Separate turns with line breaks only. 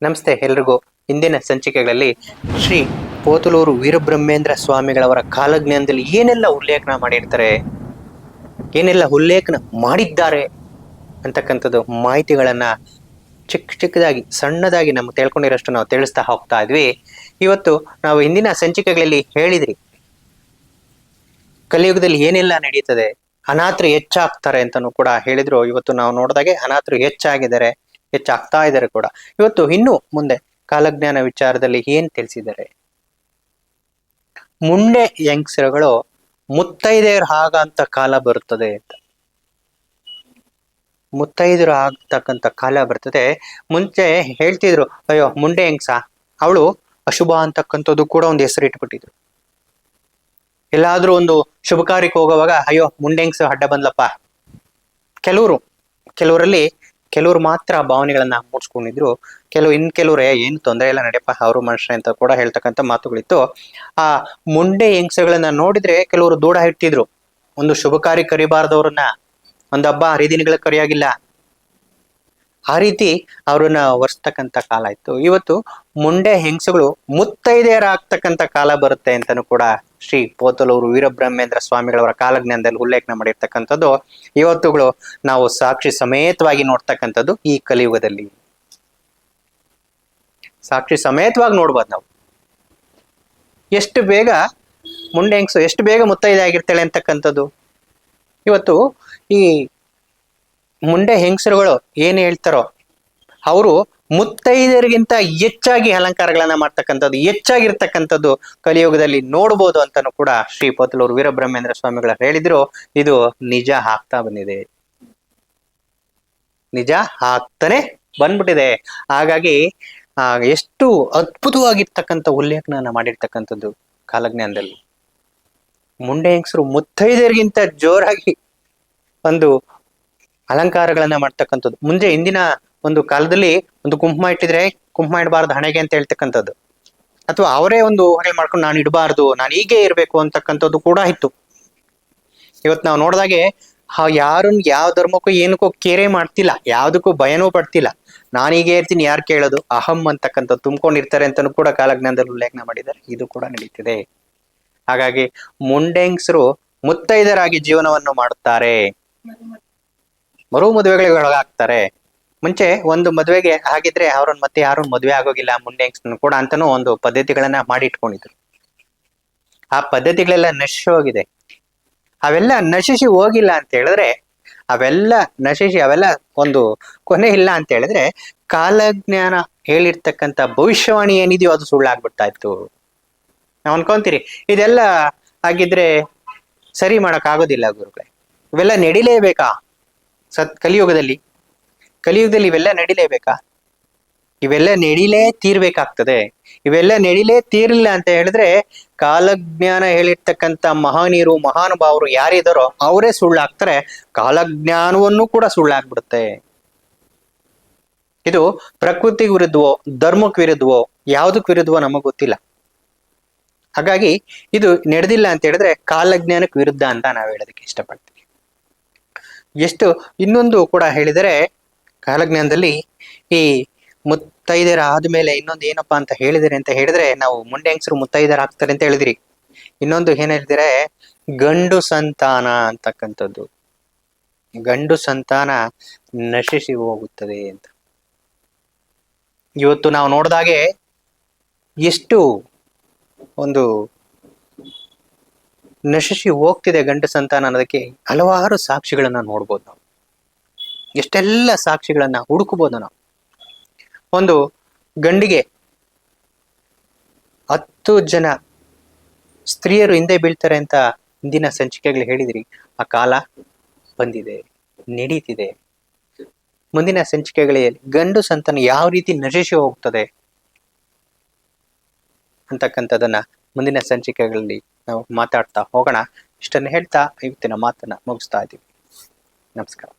ನಮಸ್ತೆ ಎಲ್ರಿಗೂ. ಇಂದಿನ ಸಂಚಿಕೆಗಳಲ್ಲಿ ಶ್ರೀ ಪೋತಲೂರು ವೀರಬ್ರಹ್ಮೇಂದ್ರ ಸ್ವಾಮಿಗಳವರ ಕಾಲಜ್ಞಾನದಲ್ಲಿ ಏನೆಲ್ಲ ಉಲ್ಲೇಖನ ಮಾಡಿರ್ತಾರೆ, ಏನೆಲ್ಲ ಉಲ್ಲೇಖನ ಮಾಡಿದ್ದಾರೆ ಅಂತಕ್ಕಂಥದ್ದು ಮಾಹಿತಿಗಳನ್ನ ಚಿಕ್ಕದಾಗಿ ಸಣ್ಣದಾಗಿ ನಮ್ಗೆ ತಿಳ್ಕೊಂಡಿರೋಷ್ಟು ನಾವು ತಿಳಿಸ್ತಾ ಹೋಗ್ತಾ ಇದ್ವಿ. ಇವತ್ತು ನಾವು ಇಂದಿನ ಸಂಚಿಕೆಗಳಲ್ಲಿ ಹೇಳಿದ್ರಿ ಕಲಿಯುಗದಲ್ಲಿ ಏನೆಲ್ಲ ನಡೀತದೆ, ಅನಾಥರು ಹೆಚ್ಚಾಗ್ತಾರೆ ಅಂತಾನು ಕೂಡ ಹೇಳಿದ್ರು. ಇವತ್ತು ನಾವು ನೋಡಿದಾಗೆ ಅನಾಥರು ಹೆಚ್ಚಾಗ್ತಾ ಇದ್ದಾರೆ ಕೂಡ. ಇವತ್ತು ಇನ್ನು ಮುಂದೆ ಕಾಲಜ್ಞಾನ ವಿಚಾರದಲ್ಲಿ ಏನ್ ತಿಳಿಸಿದ್ದಾರೆ, ಮುಂಡೆ ಯಂಗ್ಸರುಗಳು ಮುತ್ತೈದೆಯರು ಆಗಂತ ಕಾಲ ಬರುತ್ತದೆ ಅಂತ. ಮುತ್ತೈದರು ಆಗ್ತಕ್ಕಂಥ ಕಾಲ ಬರ್ತದೆ. ಮುಂಚೆ ಹೇಳ್ತಿದ್ರು, ಅಯ್ಯೋ ಮುಂಡೆ ಹೆಂಗ್ಸ, ಅವಳು ಅಶುಭ ಅಂತಕ್ಕಂಥದ್ದು ಕೂಡ ಒಂದು ಹೆಸರು ಇಟ್ಬಿಟ್ಟಿದ್ರು. ಎಲ್ಲಾದ್ರೂ ಒಂದು ಶುಭ ಕಾರ್ಯಕ್ಕೆ ಹೋಗುವಾಗ ಅಯ್ಯೋ ಮುಂಡೆ ಹೆಂಗ್ಸ ಅಡ್ಡ ಬಂದ್ಲಪ್ಪ. ಕೆಲವರು ಮಾತ್ರ ಭಾವನೆಗಳನ್ನ ಮೂಡ್ಸ್ಕೊಂಡಿದ್ರು. ಕೆಲವ್ರೆ ಏನು ತೊಂದರೆ ಇಲ್ಲ ನಡೆಯಪ್ಪ, ಅವರು ಮನುಷ್ಯ ಅಂತ ಕೂಡ ಹೇಳ್ತಕ್ಕಂಥ ಮಾತುಗಳಿತ್ತು. ಆ ಮುಂಡೆ ಹೆಂಗ್ಸಗಳನ್ನ ನೋಡಿದ್ರೆ ಕೆಲವರು ದೂರ ಇಡ್ತಿದ್ರು. ಒಂದು ಶುಭ ಕಾರ್ಯ ಕರಿಬಾರ್ದವ್ರನ್ನ, ಒಂದು ಹಬ್ಬ ಹರಿದಿನಗಳ ಕರಿಯಾಗಿಲ್ಲ, ಆ ರೀತಿ ಅವ್ರನ್ನ ಒರೆಸ್ತಕ್ಕಂಥ ಕಾಲ ಇತ್ತು. ಇವತ್ತು ಮುಂಡೆ ಹೆಂಗಸುಗಳು ಮುತ್ತೈದೆಯರಾಗ್ತಕ್ಕಂಥ ಕಾಲ ಬರುತ್ತೆ ಅಂತಾನು ಕೂಡ ಶ್ರೀ ಪೋತಲೂರು ವೀರಬ್ರಹ್ಮೇಂದ್ರ ಸ್ವಾಮಿಗಳವರ ಕಾಲಜ್ಞಾನದಲ್ಲಿ ಉಲ್ಲೇಖನ ಮಾಡಿರ್ತಕ್ಕಂಥದ್ದು ಇವತ್ತುಗಳು ನಾವು ಸಾಕ್ಷಿ ಸಮೇತವಾಗಿ ನೋಡ್ತಕ್ಕಂಥದ್ದು. ಈ ಕಲಿಯುಗದಲ್ಲಿ ಸಾಕ್ಷಿ ಸಮೇತವಾಗಿ ನೋಡ್ಬೋದು ನಾವು. ಎಷ್ಟು ಬೇಗ ಮುಂಡೆ ಹೆಂಗಸು ಎಷ್ಟು ಬೇಗ ಮುತ್ತೈದೆ ಆಗಿರ್ತಾಳೆ ಅಂತಕ್ಕಂಥದ್ದು. ಇವತ್ತು ಈ ಮುಂಡೆ ಹೆಂಗಸರುಗಳು ಏನ್ ಹೇಳ್ತಾರೋ ಅವರು ಮುತ್ತೈದರಿಗಿಂತ ಹೆಚ್ಚಾಗಿ ಅಲಂಕಾರಗಳನ್ನ ಮಾಡ್ತಕ್ಕಂಥದ್ದು, ಹೆಚ್ಚಾಗಿರ್ತಕ್ಕಂಥದ್ದು ಕಲಿಯುಗದಲ್ಲಿ ನೋಡ್ಬೋದು ಅಂತಾನು ಕೂಡ ಶ್ರೀ ಪೋತಲೂರು ವೀರಬ್ರಹ್ಮೇಂದ್ರ ಸ್ವಾಮಿಗಳು ಹೇಳಿದ್ರು. ಇದು ನಿಜ ಆಗ್ತಾ ಬಂದಿದೆ, ನಿಜ ಆಗ್ತಾನೆ ಬಂದ್ಬಿಟ್ಟಿದೆ. ಹಾಗಾಗಿ ಎಷ್ಟು ಅದ್ಭುತವಾಗಿರ್ತಕ್ಕಂಥ ಉಲ್ಲೇಖನ ಮಾಡಿರ್ತಕ್ಕಂಥದ್ದು ಕಾಲಜ್ಞಾನದಲ್ಲಿ. ಮುಂಡೆ ಹೆಂಗಸರು ಮುತ್ತೈದರಿಗಿಂತ ಜೋರಾಗಿ ಒಂದು ಅಲಂಕಾರಗಳನ್ನ ಮಾಡ್ತಕ್ಕಂಥದ್ದು. ಮುಂದೆ ಹಿಂದಿನ ಒಂದು ಕಾಲದಲ್ಲಿ ಒಂದು ಕುಂಕುಮ ಇಟ್ಟಿದ್ರೆ ಕುಂಕುಮ ಇಡಬಾರ್ದು ಹಣೆಗೆ ಅಂತ ಹೇಳ್ತಕ್ಕಂಥದ್ದು, ಅಥವಾ ಅವರೇ ಒಂದು ಹೊಣೆ ಮಾಡ್ಕೊಂಡು ನಾನು ಇಡಬಾರ್ದು, ನಾನು ಹೀಗೆ ಇರ್ಬೇಕು ಅಂತಕ್ಕಂಥದ್ದು ಕೂಡ ಇತ್ತು. ಇವತ್ತು ನಾವು ನೋಡಿದಾಗೆ ಯಾರನ್ನ ಯಾವ ಧರ್ಮಕ್ಕೂ ಏನಕ್ಕೂ ಕೇರೆ ಮಾಡ್ತಿಲ್ಲ, ಯಾವ್ದಕ್ಕೂ ಭಯನೂ ಪಡ್ತಿಲ್ಲ. ನಾನು ಹೀಗೆ ಇರ್ತೀನಿ, ಯಾರು ಕೇಳೋದು, ಅಹಂ ಅಂತಕ್ಕಂಥದ್ದು ತುಂಬ್ಕೊಂಡಿರ್ತಾರೆ ಅಂತಾನು ಕೂಡ ಕಾಲಜ್ಞಾನದಲ್ಲಿ ಉಲ್ಲೇಖನ ಮಾಡಿದ್ದಾರೆ. ಇದು ಕೂಡ ನಡೀತಿದೆ. ಹಾಗಾಗಿ ಮುಂಡೆಂಗ್ಸರು ಮುತ್ತೈದರಾಗಿ ಜೀವನವನ್ನು ಮಾಡುತ್ತಾರೆ, ಮರು ಮದುವೆಗಳಿಗೆ ಒಳಗಾಗ್ತಾರೆ. ಮುಂಚೆ ಒಂದು ಮದುವೆಗೆ ಆಗಿದ್ರೆ ಅವ್ರನ್ನ ಮತ್ತೆ ಯಾರು ಮದುವೆ ಆಗೋಗಿಲ್ಲ ಮುಂಡೆ ಹೆಂಗ್ಸ್ನ ಕೂಡ ಅಂತಾನು ಒಂದು ಪದ್ಧತಿಗಳನ್ನ ಮಾಡಿ ಇಟ್ಕೊಂಡಿದ್ರು. ಆ ಪದ್ಧತಿಗಳೆಲ್ಲ ನಶಿಸಿ ಹೋಗಿದೆ. ಅವೆಲ್ಲ ನಶಿಸಿ ಹೋಗಿಲ್ಲ ಅಂತ ಹೇಳಿದ್ರೆ, ಅವೆಲ್ಲ ಒಂದು ಕೊನೆ ಇಲ್ಲ ಅಂತ ಹೇಳಿದ್ರೆ, ಕಾಲಜ್ಞಾನ ಹೇಳಿರ್ತಕ್ಕಂಥ ಭವಿಷ್ಯವಾಣಿ ಏನಿದೆಯೋ ಅದು ಸುಳ್ಳಾಗ್ಬಿಡ್ತಾ ಇತ್ತು. ನಾವ್ ಅನ್ಕೊಂತೀರಿ ಇದೆಲ್ಲ ಆಗಿದ್ರೆ ಸರಿ ಮಾಡಕ್ ಆಗೋದಿಲ್ಲ ಗುರುಗಳೇ, ಇವೆಲ್ಲ ನಡಿಲೇಬೇಕಾ ಕಲಿಯುಗದಲ್ಲಿ ಇವೆಲ್ಲ ನಡಿಲೇಬೇಕಾ? ಇವೆಲ್ಲ ನಡಿಲೇ ತೀರ್ಬೇಕಾಗ್ತದೆ. ಇವೆಲ್ಲ ನಡಿಲೇ ತೀರ್ಲಿಲ್ಲ ಅಂತ ಹೇಳಿದ್ರೆ ಕಾಲಜ್ಞಾನ ಹೇಳಿರ್ತಕ್ಕಂಥ ಮಹಾನೀಯರು ಮಹಾನುಭಾವರು ಯಾರಿದಾರೋ ಅವರೇ ಸುಳ್ಳಾಗ್ತಾರೆ, ಕಾಲಜ್ಞಾನವನ್ನು ಕೂಡ ಸುಳ್ಳಾಗ್ಬಿಡುತ್ತೆ. ಇದು ಪ್ರಕೃತಿಗೆ ವಿರುದ್ಧವೋ ಧರ್ಮಕ್ಕೆ ವಿರುದ್ಧವೋ ಯಾವುದಕ್ಕೆ ವಿರುದ್ಧವೋ ನಮಗ್ ಗೊತ್ತಿಲ್ಲ. ಹಾಗಾಗಿ ಇದು ನಡೆದಿಲ್ಲ ಅಂತ ಹೇಳಿದ್ರೆ ಕಾಲಜ್ಞಾನಕ್ಕೆ ವಿರುದ್ಧ ಅಂತ ನಾವು ಹೇಳೋದಕ್ಕೆ ಇಷ್ಟಪಡ್ತೀವಿ. ಇನ್ನೊಂದು ಕೂಡ ಹೇಳಿದರೆ ಕಾಲಜ್ಞಾನದಲ್ಲಿ ಈ ಮುತ್ತೈದೆರ ಆದ್ಮೇಲೆ ಇನ್ನೊಂದು ಏನಪ್ಪಾ ಅಂತ ಹೇಳಿದ್ರೆ ನಾವು ಮುಂಡೆ ಹೆಂಗಸರು ಮುತ್ತೈದೆರ ಆಗ್ತಾರೆ ಅಂತ ಹೇಳಿದ್ರಿ. ಇನ್ನೊಂದು ಏನ್ ಹೇಳಿದ್ರೆ ಗಂಡು ಸಂತಾನ ಅಂತಕ್ಕಂಥದ್ದು, ಗಂಡು ಸಂತಾನ ನಶಿಸಿ ಹೋಗುತ್ತದೆ ಅಂತ. ಇವತ್ತು ನಾವು ನೋಡಿದಾಗೆ ಎಷ್ಟು ಒಂದು ನಶಿಸಿ ಹೋಗ್ತಿದೆ ಗಂಡು ಸಂತಾನ ಅನ್ನೋದಕ್ಕೆ ಹಲವಾರು ಸಾಕ್ಷಿಗಳನ್ನ ನೋಡ್ಬೋದು ನಾವು. ಎಷ್ಟೆಲ್ಲ ಸಾಕ್ಷಿಗಳನ್ನ ಹುಡುಕಬಹುದು ನಾವು. ಒಂದು ಗಂಡಿಗೆ 10 ಜನ ಸ್ತ್ರೀಯರು ಹಿಂದೆ ಬೀಳ್ತಾರೆ ಅಂತ ಹಿಂದಿನ ಸಂಚಿಕೆಗಳು ಹೇಳಿದ್ರಿ. ಆ ಕಾಲ ಬಂದಿದೆ, ನಡೀತಿದೆ. ಮುಂದಿನ ಸಂಚಿಕೆಗಳಲ್ಲಿ ಗಂಡು ಸಂತಾನ ಯಾವ ರೀತಿ ನಶಿಸಿ ಹೋಗ್ತದೆ ಅಂತಕ್ಕಂಥದನ್ನ ಮುಂದಿನ ಸಂಚಿಕೆಗಳಲ್ಲಿ ನಾವು ಮಾತಾಡ್ತಾ ಹೋಗೋಣ. ಇಷ್ಟನ್ನು ಹೇಳ್ತಾ ಇವತ್ತಿನ ಮಾತನ್ನ ಮುಗಿಸ್ತಾ ಇದ್ದೀವಿ. ನಮಸ್ಕಾರ.